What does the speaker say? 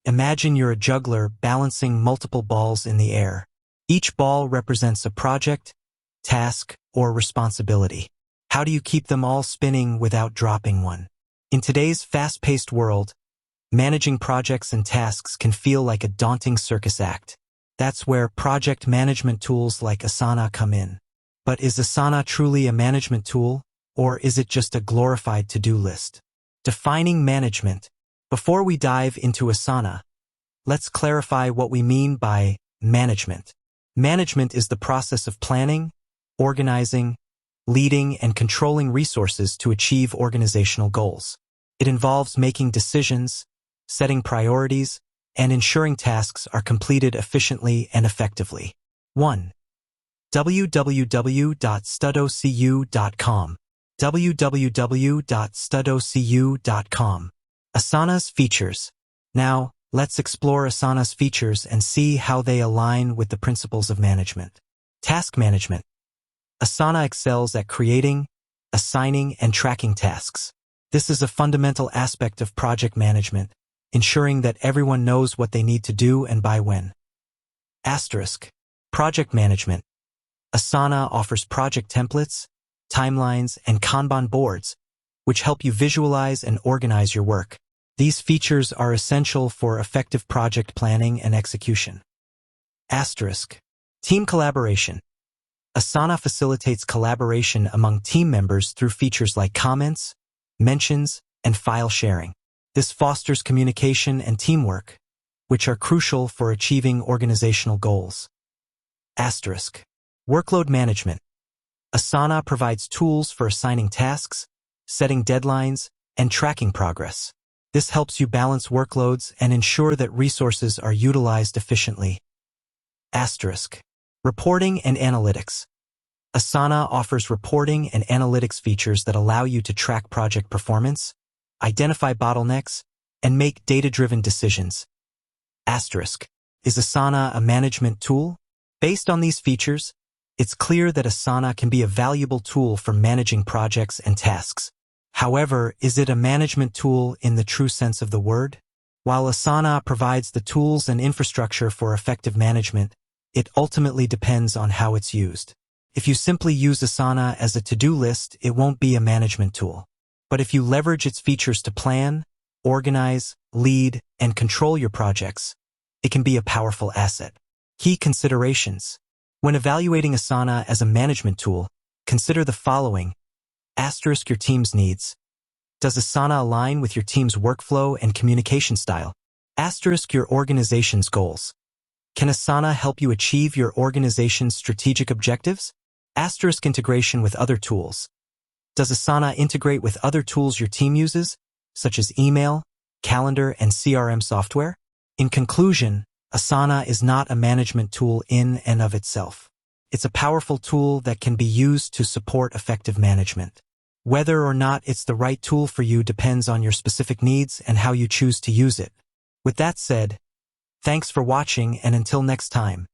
Imagine you're a juggler balancing multiple balls in the air. Each ball represents a project, task, or responsibility. How do you keep them all spinning without dropping one? In today's fast-paced world, managing projects and tasks can feel like a daunting circus act. That's where project management tools like Asana come in. But is Asana truly a management tool, or is it just a glorified to-do list? Defining management. Before we dive into Asana, let's clarify what we mean by management. Management is the process of planning, organizing, leading, and controlling resources to achieve organizational goals. It involves making decisions, setting priorities, and ensuring tasks are completed efficiently and effectively. 1. www.studocu.com www.studocu.com Asana's features. Now, let's explore Asana's features and see how they align with the principles of management. Task management. Asana excels at creating, assigning, and tracking tasks. This is a fundamental aspect of project management, ensuring that everyone knows what they need to do and by when. Project management. Asana offers project templates, timelines, and Kanban boards, which help you visualize and organize your work. These features are essential for effective project planning and execution. Team collaboration. Asana facilitates collaboration among team members through features like comments, mentions, and file sharing. This fosters communication and teamwork, which are crucial for achieving organizational goals. Workload management. Asana provides tools for assigning tasks, setting deadlines, and tracking progress. This helps you balance workloads and ensure that resources are utilized efficiently. Reporting and analytics. Asana offers reporting and analytics features that allow you to track project performance, identify bottlenecks, and make data-driven decisions. Is Asana a management tool? Based on these features, it's clear that Asana can be a valuable tool for managing projects and tasks. However, is it a management tool in the true sense of the word? While Asana provides the tools and infrastructure for effective management, it ultimately depends on how it's used. If you simply use Asana as a to-do list, it won't be a management tool. But if you leverage its features to plan, organize, lead, and control your projects, it can be a powerful asset. Key considerations. When evaluating Asana as a management tool, consider the following. Your team's needs. Does Asana align with your team's workflow and communication style? Your organization's goals. Can Asana help you achieve your organization's strategic objectives? Integration with other tools. Does Asana integrate with other tools your team uses, such as email, calendar, and CRM software? In conclusion, Asana is not a management tool in and of itself. It's a powerful tool that can be used to support effective management. Whether or not it's the right tool for you depends on your specific needs and how you choose to use it. With that said, thanks for watching, and until next time.